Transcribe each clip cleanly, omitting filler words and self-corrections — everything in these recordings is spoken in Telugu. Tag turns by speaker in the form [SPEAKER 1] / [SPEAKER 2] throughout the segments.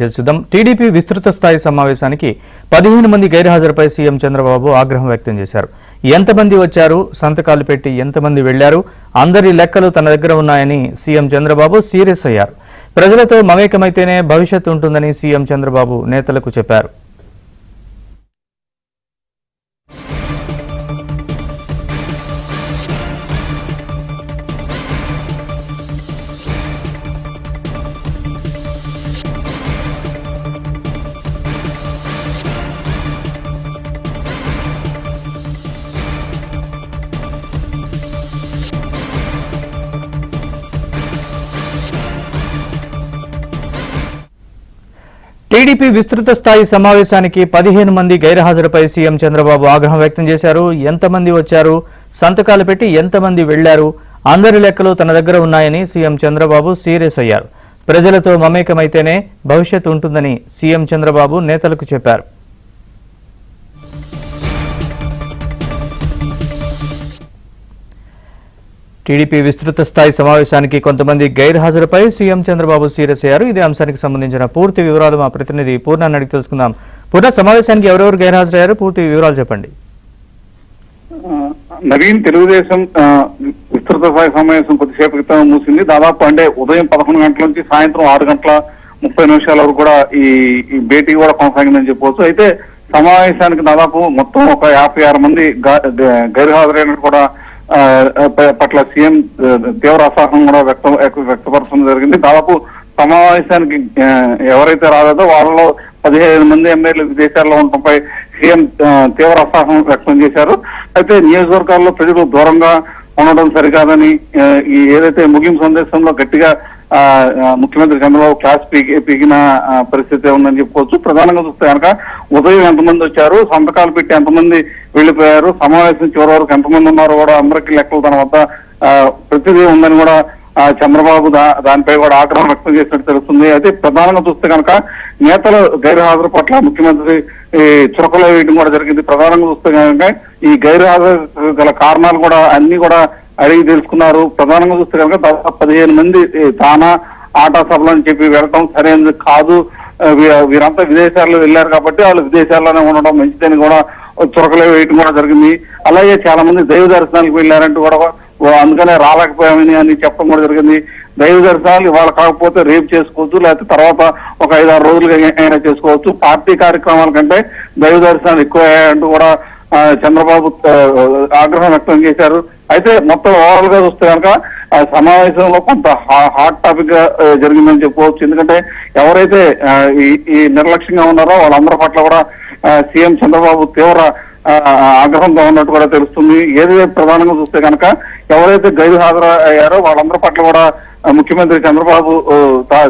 [SPEAKER 1] తెలుసుదాం. టీడీపీ విస్తృత స్థాయి సమావేశానికి 15 మంది గైర్హాజరుపై సీఎం చంద్రబాబు ఆగ్రహం వ్యక్తం చేశారు. ఎంతమంది వచ్చారు, సంతకాలు పెట్టి ఎంతమంది వెళ్లారు, అందరి లెక్కలు తన దగ్గర ఉన్నాయని సీఎం చంద్రబాబు సీరియస్ అయ్యారు. ప్రజలతో మమేకమైతేనే భవిష్యత్తు ఉంటుందని సీఎం చంద్రబాబు నేతలకు చెప్పారు. టీడీపీ విస్తృత స్థాయి సమావేశానికి 15 మంది గైర్హాజరుపై సీఎం చంద్రబాబు ఆగ్రహం వ్యక్తం చేశారు. ఎంతమంది వచ్చారు, సంతకాలు పెట్టి ఎంతమంది వెళ్లారు, అందరి లెక్కలు తన దగ్గర ఉన్నాయని సీఎం చంద్రబాబు సీరియస్ అయ్యారు. ప్రజలతో మమేకమైతేనే భవిష్యత్తు ఉంటుందని సీఎం చంద్రబాబు నేతలకు చెప్పారు. టీడీపీ విస్తృత స్థాయి సమావేశానికి కొంతమంది గైర్హాజరుపై సీఎం చంద్రబాబు సీరియస్ అయ్యారు. ఇదే అంశానికి సంబంధించిన పూర్తి వివరాలు మా ప్రతినిధి పూర్ణ అడిగి తెలుసుకుందాం. పూర్ణ, సమావేశానికి ఎవరెవరు గైర్హాజరయ్యారు, పూర్తి వివరాలు చెప్పండి.
[SPEAKER 2] నవీన్, తెలుగుదేశం విస్తృత స్థాయి సమావేశం కొద్దిసేపు క్రితం మూసింది. దాదాపు అంటే ఉదయం 11 గంటల నుంచి సాయంత్రం 6:30 వరకు కూడా ఈ భేటీ కూడా కొనసాగిందని చెప్పవచ్చు. అయితే సమావేశానికి దాదాపు మొత్తం ఒక 56 మంది గైర్హాజరైన కూడా పట్ల సీఎం తీవ్ర అసహనం కూడా వ్యక్తపరచడం జరిగింది. దాదాపు సమావేశానికి ఎవరైతే రాలేదో వాళ్ళలో 15 మంది ఎమ్మెల్యేలు విదేశాల్లో ఉండటంపై సీఎం తీవ్ర అసహనం వ్యక్తం చేశారు. అయితే నియోజకవర్గాల్లో ప్రజలు దూరంగా ఉండడం సరికాదని ఏదైతే ముగింపు సందేశంలో గట్టిగా ముఖ్యమంత్రి చంద్రబాబు క్లాస్ పీకిన పరిస్థితి ఉందని చెప్పుకోవచ్చు. ప్రధానంగా చూస్తే కనుక ఉదయం ఎంతమంది వచ్చారు, సంతకాలు పెట్టి ఎంతమంది వెళ్లిపోయారు, సమావేశం చివరి వరకు ఎంతమంది ఉన్నారో కూడా అందరికీ లెక్కలు తన వద్ద ప్రతిదీ ఉందని కూడా చంద్రబాబు దానిపై కూడా ఆగ్రహం వ్యక్తం చేసినట్టు తెలుస్తుంది. అయితే ప్రధానంగా చూస్తే కనుక నేతల గైర్హాజరు పట్ల ముఖ్యమంత్రి చురకలో వేయడం కూడా జరిగింది. ప్రధానంగా చూస్తే కనుక ఈ గైర్హాజరు గల కారణాలు కూడా అన్ని కూడా అడిగి తెలుసుకున్నారు. ప్రధానంగా చూస్తే కనుక దాదాపు 15 మంది తానా ఆటా సభలు అని చెప్పి వెళ్ళటం సరైనది కాదు, వీరంతా విదేశాల్లో వెళ్లారు కాబట్టి వాళ్ళు విదేశాల్లోనే ఉండడం మంచిదని కూడా చురకలే వేయటం కూడా జరిగింది. అలాగే చాలా మంది దైవ దర్శనాలకు వెళ్లారంటూ కూడా అందుకనే రాలేకపోయామని అని చెప్పడం కూడా జరిగింది. దైవ దర్శనాలు ఇవాళ కాకపోతే రేపు చేసుకోవచ్చు, లేకపోతే తర్వాత ఒక 5-6 రోజులుగా అయినా చేసుకోవచ్చు. పార్టీ కార్యక్రమాల కంటే దైవ దర్శనాలు ఎక్కువ అంటూ కూడా చంద్రబాబు ఆగ్రహం వ్యక్తం చేశారు. అయితే మొత్తం ఓవరాల్ గా చూస్తే కనుక సమావేశంలో కొంత హాట్ టాపిక్ గా జరిగిందని చెప్పుకోవచ్చు. ఎందుకంటే ఎవరైతే ఈ నిర్లక్ష్యంగా ఉన్నారో వాళ్ళందరి పట్ల కూడా సీఎం చంద్రబాబు తీవ్ర ఆగ్రహంగా ఉన్నట్టు కూడా తెలుస్తుంది. ఏదైతే ప్రధానంగా చూస్తే కనుక ఎవరైతే గైరు హాజరయ్యారో వాళ్ళందరి పట్ల కూడా ముఖ్యమంత్రి చంద్రబాబు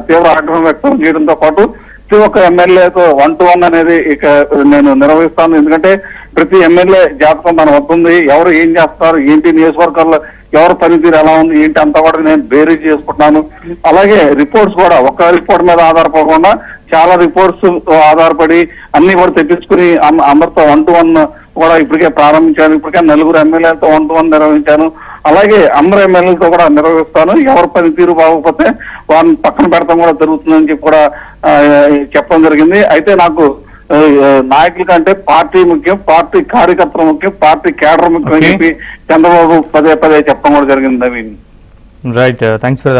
[SPEAKER 2] తీవ్ర ఆగ్రహం వ్యక్తం చేయడంతో పాటు ప్రతి ఒక్క ఎమ్మెల్యేతో 1-to-1 అనేది ఇక నేను నిర్వహిస్తాను. ఎందుకంటే ప్రతి ఎమ్మెల్యే జాతకం మన వద్ద ఉంది, ఎవరు ఏం చేస్తారు, ఏంటి నియోజకవర్గాల్లో ఎవరు పనితీరు ఎలా ఉంది ఏంటి అంతా కూడా నేను బేరీజ్ చేసుకుంటున్నాను. అలాగే రిపోర్ట్స్ కూడా ఒక్క రిపోర్ట్ మీద ఆధారపడకుండా చాలా రిపోర్ట్స్ ఆధారపడి అన్ని కూడా తెప్పించుకుని అందరితో 1-to-1 కూడా ఇప్పటికే ప్రారంభించాను. ఇప్పటికే 4 ఎమ్మెల్యేలతో 1-to-1 నిర్వహించాను. అలాగే అందరు ఎమ్మెల్యేలతో కూడా నిర్వహిస్తాను. ఎవరు పనితీరు బాగోకపోతే వారిని పక్కన పెడతాం కూడా జరుగుతుందని చెప్పి కూడా చెప్పడం జరిగింది. అయితే నాకు నాయకుల కంటే పార్టీ ముఖ్యం, పార్టీ కార్యకర్తలు ముఖ్యం, పార్టీ కేడర్ ముఖ్యం అని చెప్పి చంద్రబాబు పదే చెప్పడం కూడా జరిగింది. Naveen,
[SPEAKER 1] right, thanks for